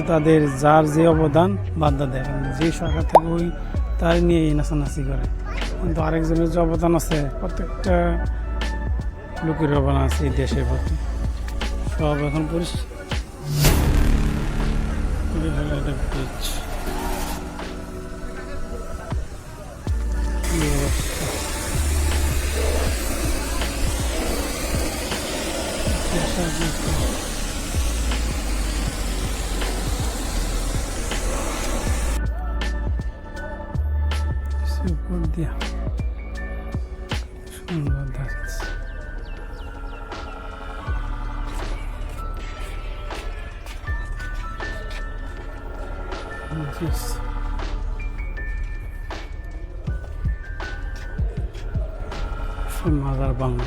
তাদের যার যে অবদান বাদ দেয়, যে সরকার থেকে ওই তার নিয়ে নাচানাচি করে। কিন্তু আরেকজনের যে অবদান আছে, প্রত্যেকটা লোকের অবদান আছে এই দেশের প্রতি, সব এখন পরিষ্কার। উপর দিয়া সুন্দর দেখাচ্ছে। মাজার বাংলা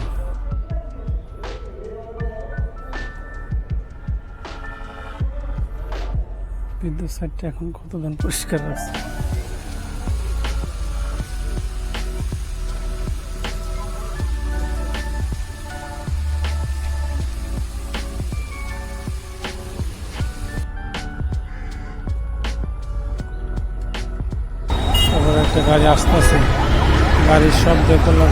বিদ্যুৎ সাইডটা এখন কতদিন পরিষ্কার আছে। তারপরে একটা গাড়ি আসতেছে, গাড়ির শব্দ করলো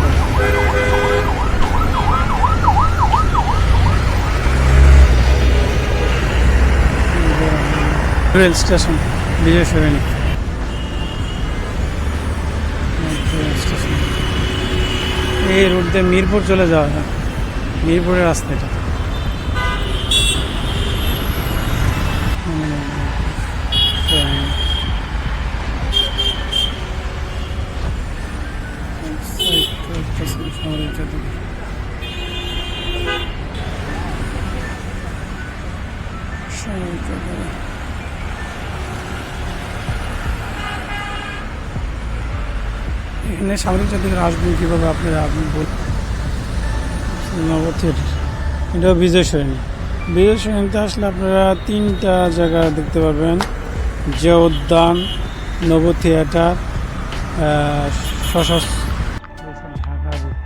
রেল স্টেশন বিজয় সরণি স্টেশন। এই রুট দিয়ে মিরপুর চলে যাওয়া যায়, মিরপুরের রাস্তা এটা। এখানে সামরিক জাতির আসবেন কীভাবে আপনারা নগর থিয়েটার, এটাও বিজয় সরণি। বিজয় সরণিতে আসলে আপনারা তিনটা জায়গা দেখতে পারবেন, যে উদ্যান, নব থিয়েটার, সশস্ত্র ঢাকা রুট।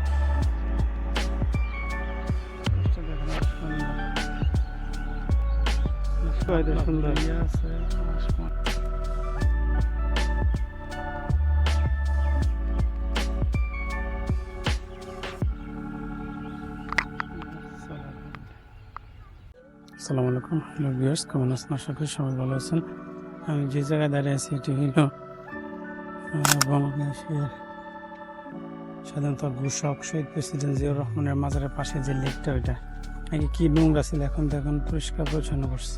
সুন্দর আছে। আসসালামু আলাইকুম, হ্যালো ভিউয়ার্স, কেমন আছেন? আশা করি সবাই ভালো আছেন। আমি যে জায়গায় দাঁড়িয়ে আছি এটি হল বাংলাদেশের স্বাধীনতা ঘোষক শহীদ প্রেসিডেন্ট জিয়াউর রহমানের মাজারের পাশে যে লেকটা, ওইটা আগে কি নোংরা ছিল, এখন তো এখন পরিষ্কার পরিচ্ছন্ন করছে,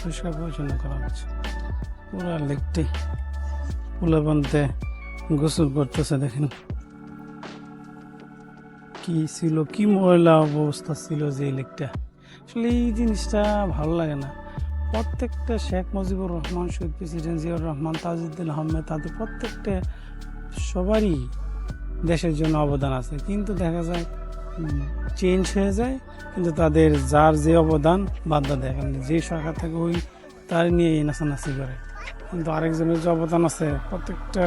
পরিষ্কার পরিচ্ছন্ন করা হচ্ছে পুরো লেকটাই। পুলাবন্তে গোসল করতেছে, দেখেন কি ছিল, কি ময়লা অবস্থা ছিল যে লেকটা। আসলে এই জিনিসটা ভালো লাগে না। প্রত্যেকটা শেখ মুজিবুর রহমান, শহীদ প্রেসিডেন্ট জিয়াউর রহমান, তাজউদ্দিন আহমেদ, তাদের প্রত্যেকটা সবারই দেশের জন্য অবদান আছে, কিন্তু দেখা যায় চেঞ্জ হয়ে যায়, কিন্তু তাদের যার যে অবদান বাদ দেয়, যে সরকার থেকে ওই তার নিয়ে নাচানাচি করে। কিন্তু আরেকজনের যে অবদান আছে, প্রত্যেকটা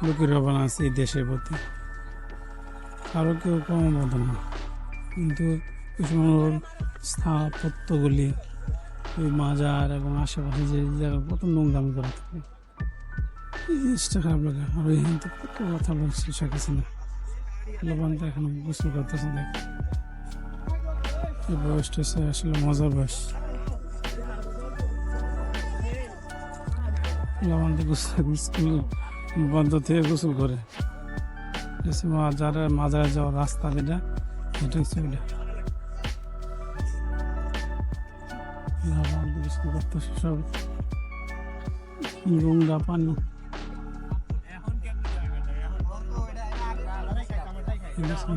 লোকের অবদান আছে এই দেশের প্রতি, কারো কেউ কম অবদান না। কিন্তু স্থাপত্যগুলি, ওই মাজার এবং আশেপাশে যে জায়গা কত নোংরামি করা থাকে, এই জিনিসটা খারাপ লাগে। আর এখান থেকে কত কথা বলছি শেখ হাসিনা, লবণ তো এখন গোসল করতেছে, দেখ এই বয়সটা আসলে মজার বয়স। লবণ তো গোসল বন্ধ থেকে গোসল করে মাজারে যাওয়ার রাস্তা, যেটা এটা হচ্ছে ওইটা করতেছে সব নোংরা পানি।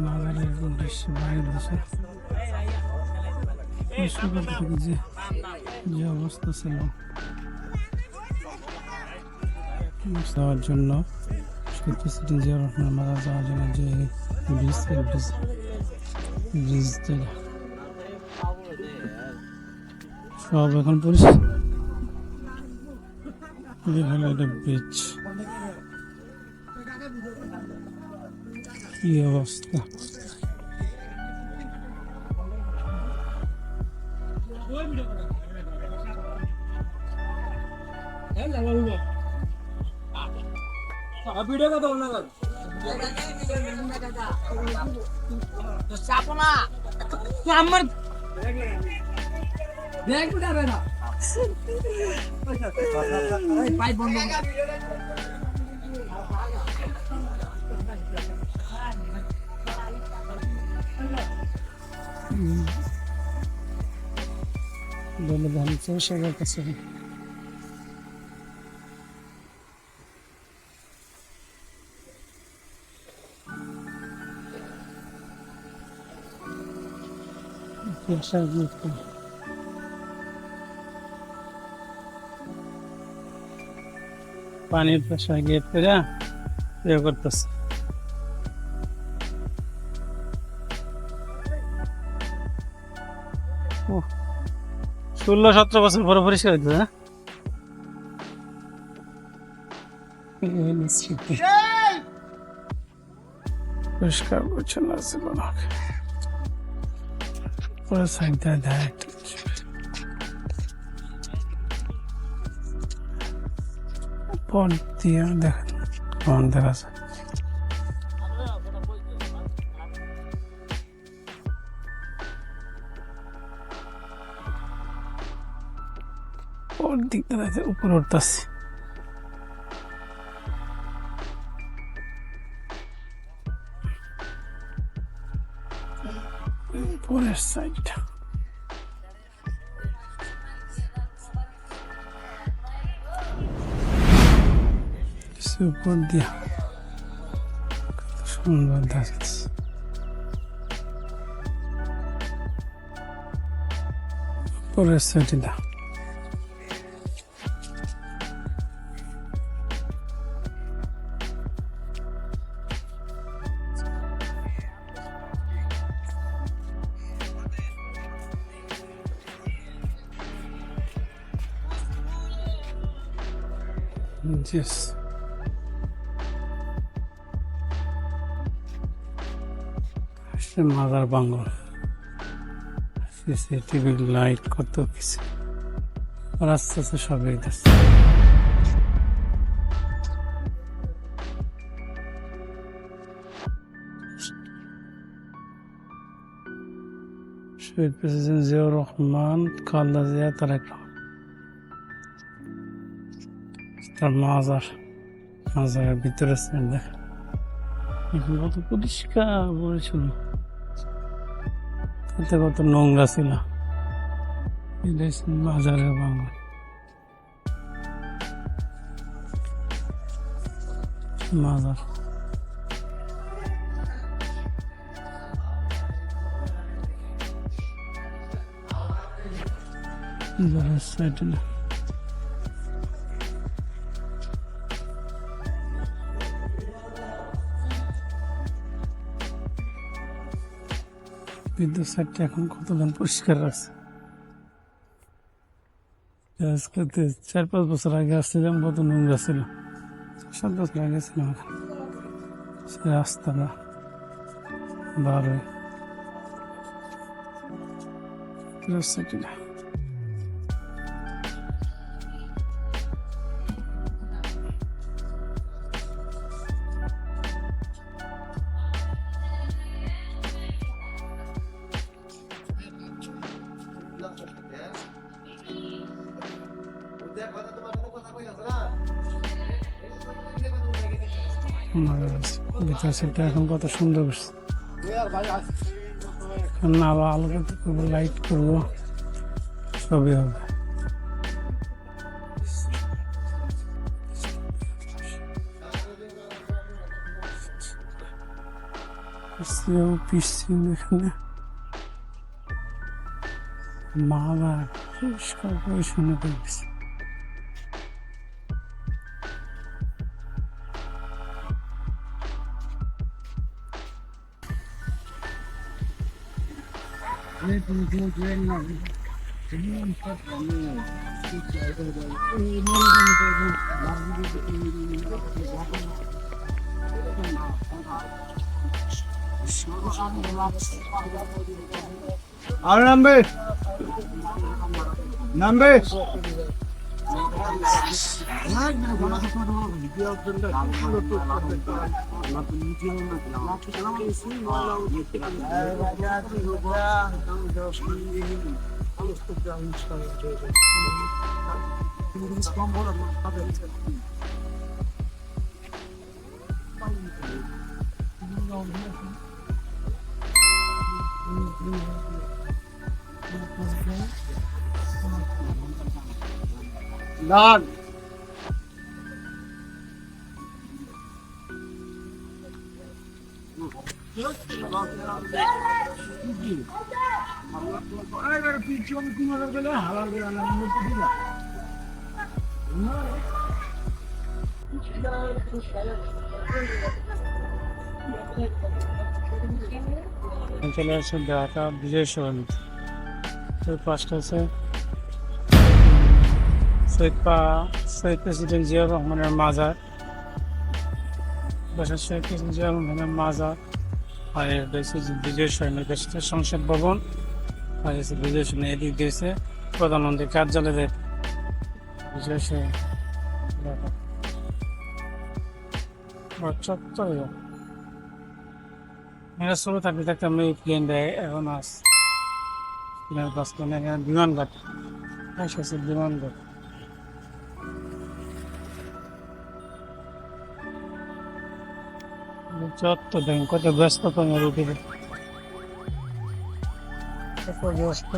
মাজারের উদ্দেশ্যে বাইরের দেশে যে অবস্থা ছিল যাওয়ার জন্য, শহীদ প্রেসিডেন্ট জিয়াউর রহমান মারা যাওয়ার জন্য যে ব্রিজ যেটা সব এখন পরিষ্কার। এটা ব্রিজ, কি অবস্থা। আমার পাই বন্ধ বলে ধান সবার কাছে পানির প্রেশার গেট করে ইয়ে করতেছে ও 16-17 বছর পরে পরিষ্কার হইতে না পরিষ্কার পরিচ্ছন্ন আছে পরে সাইডটা ডাইরেক্ট পর দিয়ে দেখেন কেমন দেখা যায় পর দিক দিয়ে উপরে উঠতেছি পরের সাইডটা উপর দিয়া কত সুন্দর দেখাচ্ছে পরের সাইডটা Yes. Mother Bangla CCTV light কত কিছু আর আস্তে আস্তে সব হইতেছে শহীদ প্রেসিডেন্ট জিয়াউর রহমান খালেদা জিয়া তারেক রহমান তার মাজারের ভিতরে দেখা কত পরিষ্কার পরিচ্ছন্ন তাতে কত নোংরা ছিল মাজারের বাংলা মাজার সাইডে না বিদ্যুৎ সাইডটা এখন কতক্ষণ পরিষ্কার আছে আজকে 4-5 বছর আগে আসছিলাম কত নোংরা ছিল 7 বছর আগে ছিলাম সে রাস্তাটা বার হয়ে রাস্তাটা ভিতর সেটটা এখন কত সুন্দর না আবার আলো করবো লাইট করবো সবই হবে এখানে মা পরিষ্কার পরিচ্ছন্ন করছে আর নামবে চলে আসছে ঢাকা বিজয় সরণিতে। ওই পাশটা আছে শহীদ প্রেসিডেন্ট জিয়াউর রহমানের মাজার, বাসার শহীদ প্রেসিডেন্ট জিয়াউর রহমানের মাজার, আর এটা হচ্ছে যে বিজয় সরণির পাশে সংসদ ভবন, আর হচ্ছে বিজয় সরণি এদিক দিয়েছে প্রধানমন্ত্রীর কার্যালয়ের বিজয় সরণি চত্বর। এরা ছোট থাকতে থাকতে আমরা এই প্লেন দেয় এখন আস বিমানঘাট আছে বিমানঘাট। চত্বর দেখেন কত ব্যস্ততা উঠে কত ব্যস্ত।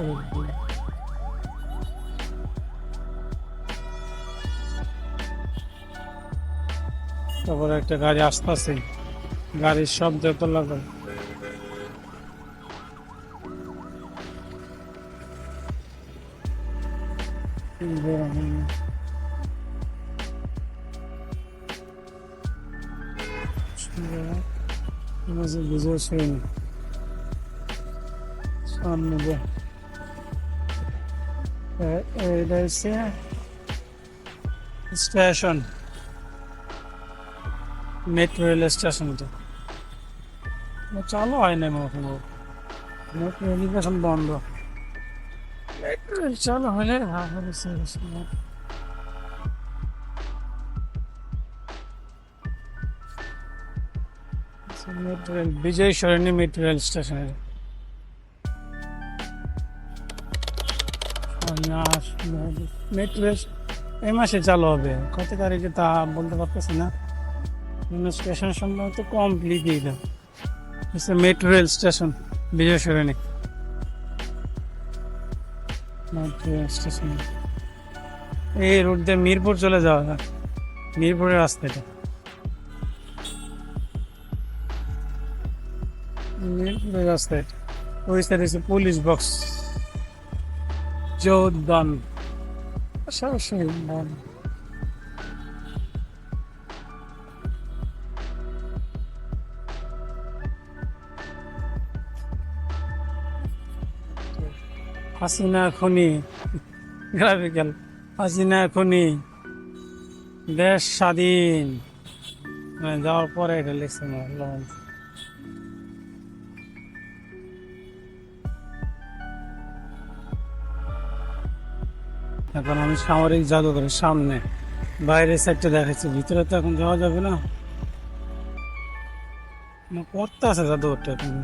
তারপরে একটা গাড়ি আসতেছে, গাড়ির শব্দ এত লাগে। বিজয় সরণি সামনে এটা হচ্ছে স্টেশন, মেট্রো রেল স্টেশনটা চালু হয় না, মেট্রো রেল বন্ধ, মেট্রো রেল চালু হলে মেট্রো রেল বিজয় সরণি মেট্রো রেল স্টেশনের মেট্রো রেল এই মাসে চালু হবে, কত তারিখে তা বলতে পারতেছি না। স্টেশন সম্ভবত কমপ্লিট মেট্রো রেল স্টেশন বিজয় সরণি মেট্রো রেল স্টেশন। এই রুট দিয়ে মিরপুর চলে যাওয়া যায়, মিরপুরের রাস্তাটা মিরপুরের রাস্তায়। ওই সাইড হচ্ছে পুলিশ বক্স যোদ্দান সরাসরি হাসিনা খনি গ্রাফিক্যাল হাসিনা খনি দেশ স্বাধীন যাওয়ার পরে এটা লিখছে এখন আমি সামরিক জাদুঘরের সামনে বাইরের সাইডটা দেখাচ্ছি, ভিতরে তো এখন যাওয়া যাবে না, করতে আছে জাদুঘরটা এখন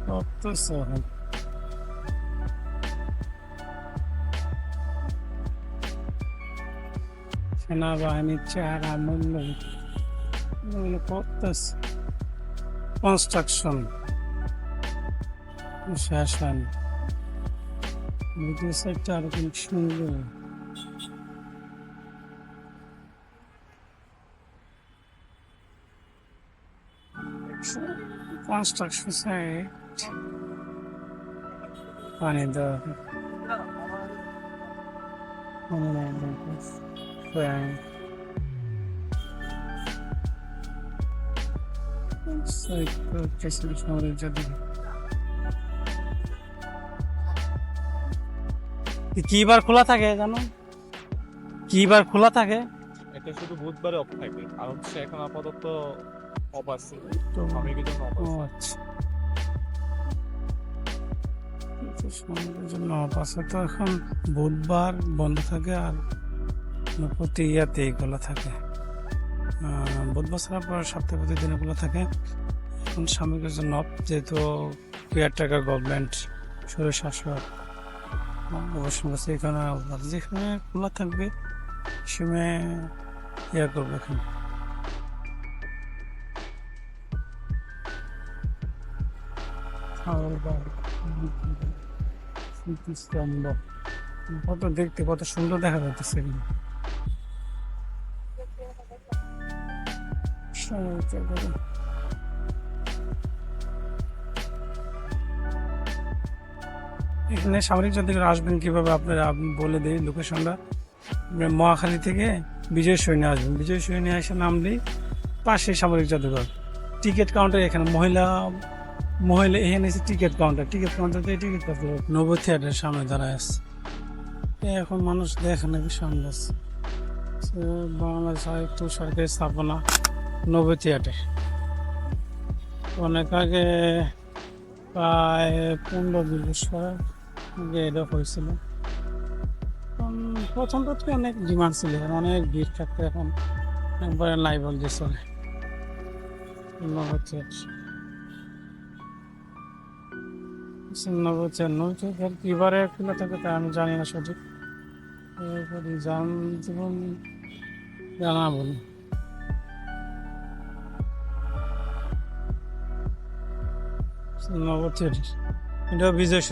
করতেছে এখন। সেনাবাহিনীর চেহারা মূল্য করতেছে, কনস্ট্রাকশন শেষ হয়নি, ভিতরের সাইডটা আরো অনেক সুন্দর। কনস্ট্রাকশন সাইট পানি দেওয়া শহরের যদি কি বার খোলা থাকে জানো, কি বার খোলা থাকে? এটা শুধু বুধবারে অফ থাকে, আর হচ্ছে এখন আপাতত অফ আছে, তো আমি কিন্তু অফ ও আছে। আচ্ছা সমুদ্রের জন্য পাশে তো এখন বুধবার বন্ধ থাকে আর প্রতি ইয়াতে এগুলো থাকে, বুধবার ছাড়া পর সপ্তাহে প্রতিদিন এগুলো থাকে। এখন সাময়িকের জন্য যেহেতু কেয়ারটেকার গভর্নমেন্ট শরীর শাসক অবশ্য এখানে যেখানে খোলা থাকবে সময় ইয়া করবে এখানে। কত দেখতে কত সুন্দর দেখা যাচ্ছে এখানে সামরিক জাদুঘর আসবেন কিভাবে আপনারা আপনি বলে দিই লোকেশনটা। মহাখালী থেকে বিজয় সৈন্য আসবেন, বিজয় সৈন্য এসে নামলেই পাশে সামরিক জাদুঘর। টিকিট কাউন্টার এখানে মহিলা এখানে এসে টিকিট কাউন্টার থেকে টিকিট কাটতে হবে। নব থিয়েটারের সামনে দাঁড়ায় আছে, এখন মানুষ দেখে নাকি সামনে আছে বাংলাদেশ সাহিত্য সরকারি স্থাপনা নব থিয়েটার। অনেক আগে প্রায় 15-20 বছর আগে এটা হয়েছিল। প্রথম অনেক ডিমান্ড ছিল, অনেক ভিড় থাকতো, এখন একবারে লাইভ যে চলে নব থিয়েটার। কিবারে খোলা থাকে তা আমি জানি না সঠিক, জানা বলি। নব থিয়েটার এটা বিজয়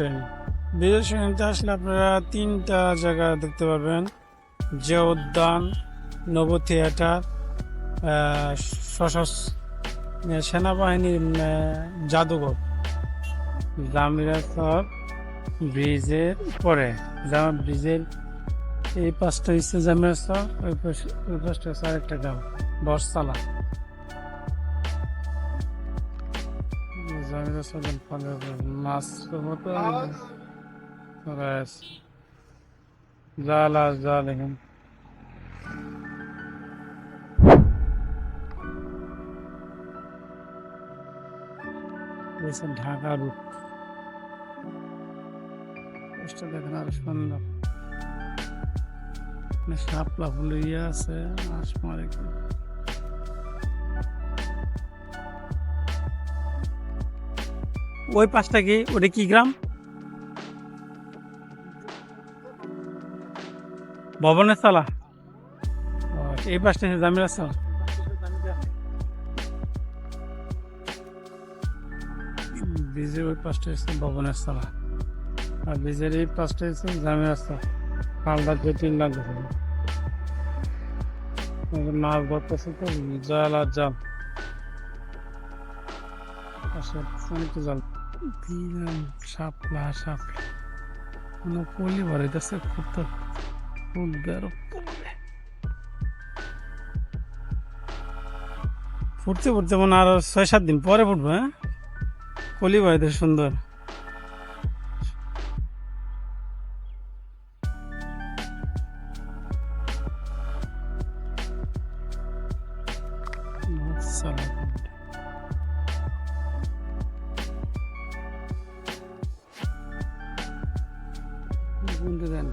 সরণিতে আসলে আপনারা 3টা জায়গা দেখতে পারবেন, যে উদ্যান, নব থিয়েটার, সেনাবাহিনীর জাদুঘর। জামিরা সব ব্রিজের পরে, ব্রিজের এই পাশটা হচ্ছে জামিরা সব, ওই পাশটা হচ্ছে আরেকটা গ্রাম বরসালা। জামিরা সব মাছ মতো জাল এখানে ঢাকা রুট দেখেন আরো সুন্দর, শাপলা ফুল ইয়ে আছে আসমার। ওই পাশটা কি ওটা কি গ্রাম? ভবনের চালা। এই পাশটা জামিরা চালা। ব্রিজের ওই পাশটা হচ্ছে ভবনের চালা, আর ব্রিজের এই পাশটা হচ্ছে জামিরা চালা। খালটা 2-3 লাখ মাছ ধরতেছে তো, জাল আর জাল জাল শাপলা পলি ভরাইতেছে ফুটতে মানে আরো 6-7 দিন পরে ফুটবো। হ্যাঁ, কলি ভরাইতে সুন্দর।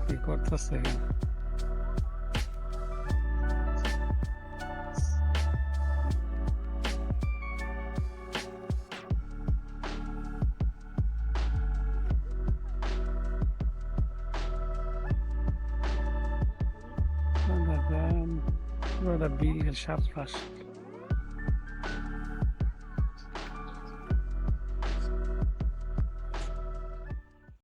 কি করতেছে বিল 7 পাশ।